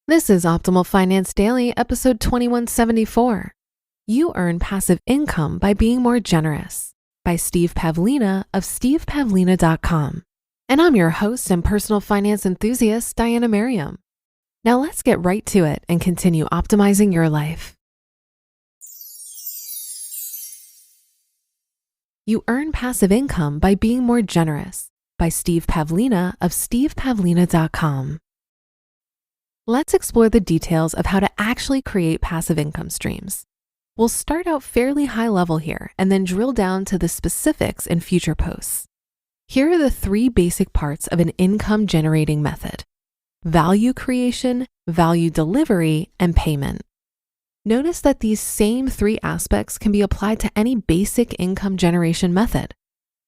This is Optimal Finance Daily, episode 2174. You earn passive income by being more generous, by Steve Pavlina of stevepavlina.com. And I'm your host and personal finance enthusiast, Diana Merriam. Now let's get right to it and continue optimizing your life. You earn passive income by being more generous, by Steve Pavlina of stevepavlina.com. Let's explore the details of how to actually create passive income streams. We'll start out fairly high level here and then drill down to the specifics in future posts. Here are the three basic parts of an income generating method: value creation, value delivery, and payment. Notice that these same three aspects can be applied to any basic income generation method.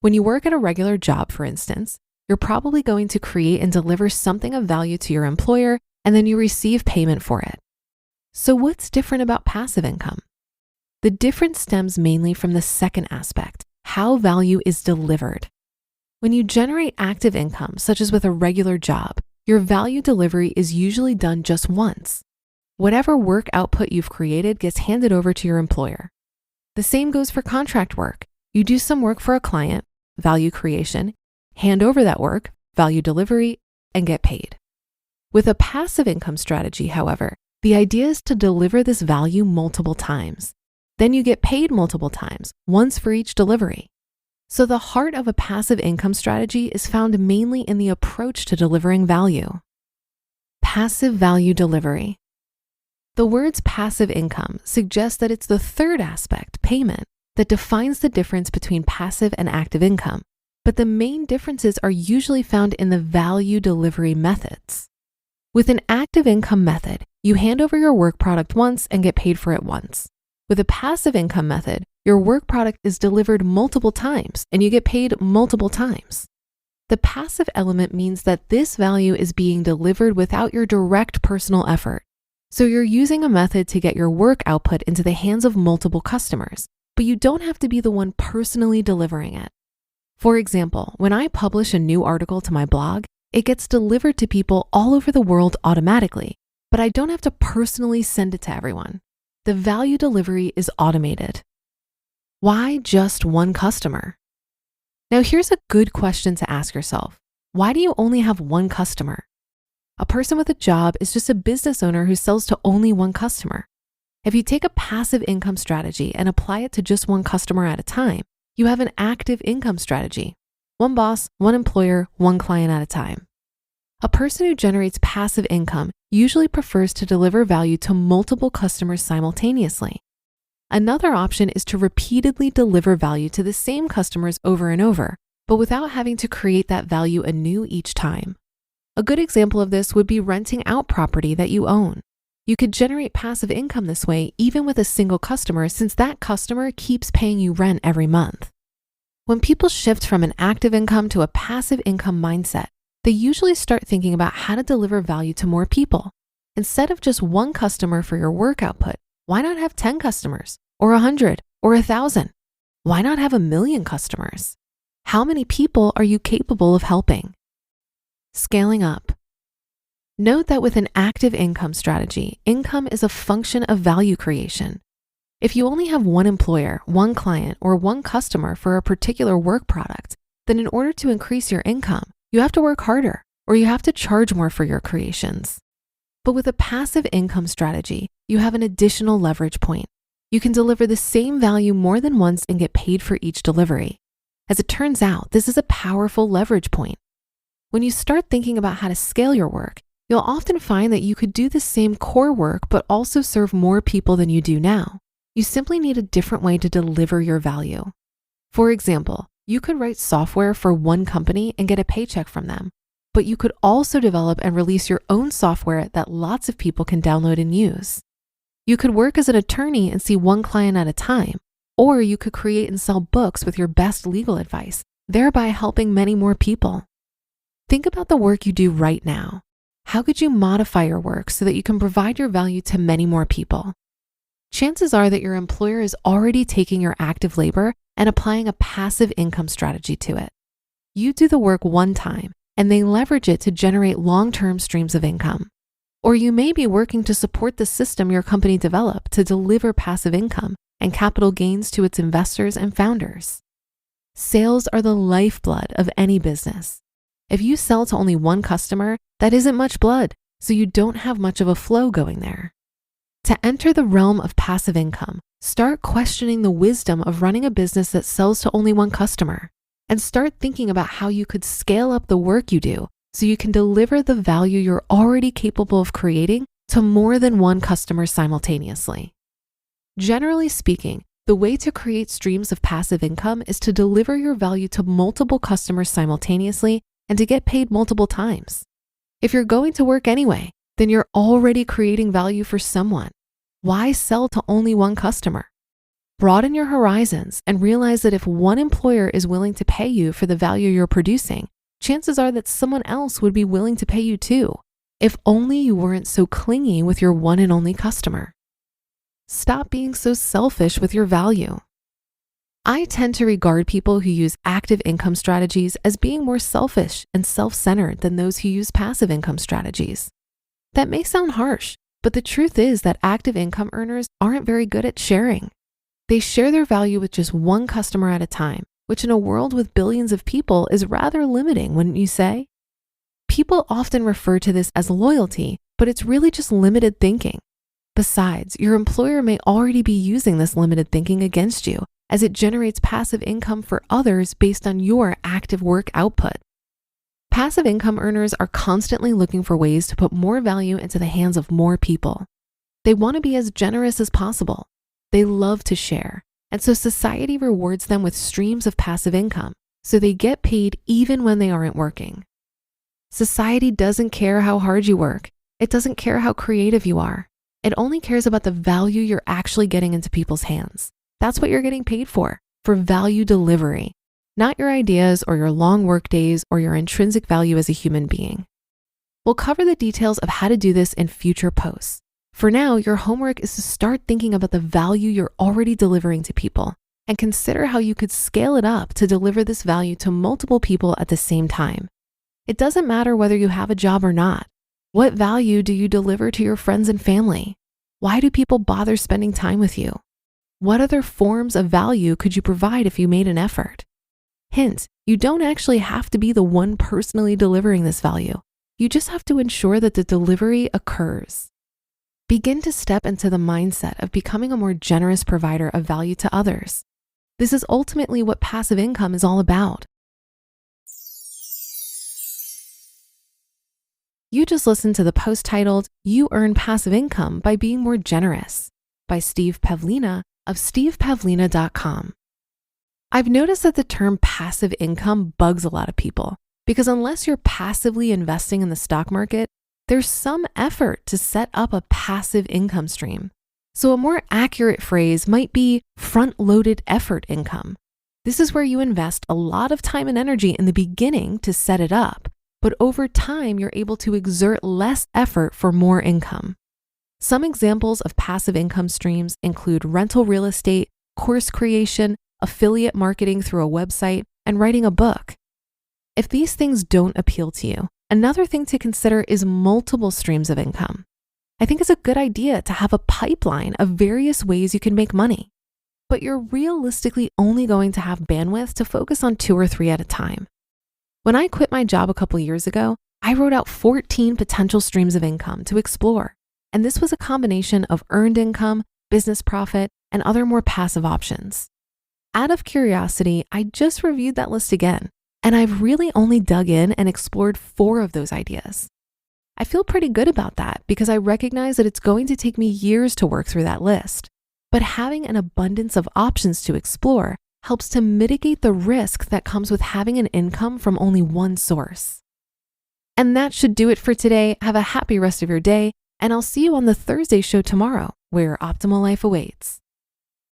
When you work at a regular job, for instance, you're probably going to create and deliver something of value to your employer, and then you receive payment for it. So what's different about passive income? The difference stems mainly from the second aspect, how value is delivered. When you generate active income, such as with a regular job, your value delivery is usually done just once. Whatever work output you've created gets handed over to your employer. The same goes for contract work. You do some work for a client, value creation, hand over that work, value delivery, and get paid. With a passive income strategy, however, the idea is to deliver this value multiple times. Then you get paid multiple times, once for each delivery. So the heart of a passive income strategy is found mainly in the approach to delivering value. Passive value delivery. The words passive income suggest that it's the third aspect, payment, that defines the difference between passive and active income. But the main differences are usually found in the value delivery methods. With an active income method, you hand over your work product once and get paid for it once. With a passive income method, your work product is delivered multiple times and you get paid multiple times. The passive element means that this value is being delivered without your direct personal effort. So you're using a method to get your work output into the hands of multiple customers, but you don't have to be the one personally delivering it. For example, when I publish a new article to my blog, it gets delivered to people all over the world automatically, but I don't have to personally send it to everyone. The value delivery is automated. Why just one customer? Now here's a good question to ask yourself. Why do you only have one customer? A person with a job is just a business owner who sells to only one customer. If you take a passive income strategy and apply it to just one customer at a time, you have an active income strategy. One boss, one employer, one client at a time. A person who generates passive income usually prefers to deliver value to multiple customers simultaneously. Another option is to repeatedly deliver value to the same customers over and over, but without having to create that value anew each time. A good example of this would be renting out property that you own. You could generate passive income this way even with a single customer, since that customer keeps paying you rent every month. When people shift from an active income to a passive income mindset, they usually start thinking about how to deliver value to more people. Instead of just one customer for your work output, why not have 10 customers, or 100, or 1,000? Why not have 1,000,000 customers? How many people are you capable of helping? Scaling up. Note that with an active income strategy, income is a function of value creation. If you only have one employer, one client, or one customer for a particular work product, then in order to increase your income, you have to work harder or you have to charge more for your creations. But with a passive income strategy, you have an additional leverage point. You can deliver the same value more than once and get paid for each delivery. As it turns out, this is a powerful leverage point. When you start thinking about how to scale your work, you'll often find that you could do the same core work but also serve more people than you do now. You simply need a different way to deliver your value. For example, you could write software for one company and get a paycheck from them, but you could also develop and release your own software that lots of people can download and use. You could work as an attorney and see one client at a time, or you could create and sell books with your best legal advice, thereby helping many more people. Think about the work you do right now. How could you modify your work so that you can provide your value to many more people? Chances are that your employer is already taking your active labor and applying a passive income strategy to it. You do the work one time and they leverage it to generate long-term streams of income. Or you may be working to support the system your company developed to deliver passive income and capital gains to its investors and founders. Sales are the lifeblood of any business. If you sell to only one customer, that isn't much blood, so you don't have much of a flow going there. To enter the realm of passive income, start questioning the wisdom of running a business that sells to only one customer, and start thinking about how you could scale up the work you do so you can deliver the value you're already capable of creating to more than one customer simultaneously. Generally speaking, the way to create streams of passive income is to deliver your value to multiple customers simultaneously and to get paid multiple times. If you're going to work anyway, then you're already creating value for someone. Why sell to only one customer? Broaden your horizons and realize that if one employer is willing to pay you for the value you're producing, chances are that someone else would be willing to pay you too, if only you weren't so clingy with your one and only customer. Stop being so selfish with your value. I tend to regard people who use active income strategies as being more selfish and self-centered than those who use passive income strategies. That may sound harsh, but the truth is that active income earners aren't very good at sharing. They share their value with just one customer at a time, which in a world with billions of people is rather limiting, wouldn't you say? People often refer to this as loyalty, but it's really just limited thinking. Besides, your employer may already be using this limited thinking against you, as it generates passive income for others based on your active work output. Passive income earners are constantly looking for ways to put more value into the hands of more people. They want to be as generous as possible. They love to share, and so society rewards them with streams of passive income, so they get paid even when they aren't working. Society doesn't care how hard you work. It doesn't care how creative you are. It only cares about the value you're actually getting into people's hands. That's what you're getting paid for value delivery, not your ideas or your long work days or your intrinsic value as a human being. We'll cover the details of how to do this in future posts. For now, your homework is to start thinking about the value you're already delivering to people and consider how you could scale it up to deliver this value to multiple people at the same time. It doesn't matter whether you have a job or not. What value do you deliver to your friends and family? Why do people bother spending time with you? What other forms of value could you provide if you made an effort? Hint, you don't actually have to be the one personally delivering this value. You just have to ensure that the delivery occurs. Begin to step into the mindset of becoming a more generous provider of value to others. This is ultimately what passive income is all about. You just listened to the post titled, "You Earn Passive Income by Being More Generous" by Steve Pavlina of stevepavlina.com. I've noticed that the term passive income bugs a lot of people because unless you're passively investing in the stock market, there's some effort to set up a passive income stream. So a more accurate phrase might be front-loaded effort income. This is where you invest a lot of time and energy in the beginning to set it up, but over time, you're able to exert less effort for more income. Some examples of passive income streams include rental real estate, course creation, affiliate marketing through a website, and writing a book. If these things don't appeal to you, another thing to consider is multiple streams of income. I think it's a good idea to have a pipeline of various ways you can make money, but you're realistically only going to have bandwidth to focus on 2 or 3 at a time. When I quit my job a couple years ago, I wrote out 14 potential streams of income to explore. And this was a combination of earned income, business profit, and other more passive options. Out of curiosity, I just reviewed that list again, and I've really only dug in and explored 4 of those ideas. I feel pretty good about that because I recognize that it's going to take me years to work through that list. But having an abundance of options to explore helps to mitigate the risk that comes with having an income from only one source. And that should do it for today. Have a happy rest of your day. And I'll see you on the Thursday show tomorrow, where your optimal life awaits.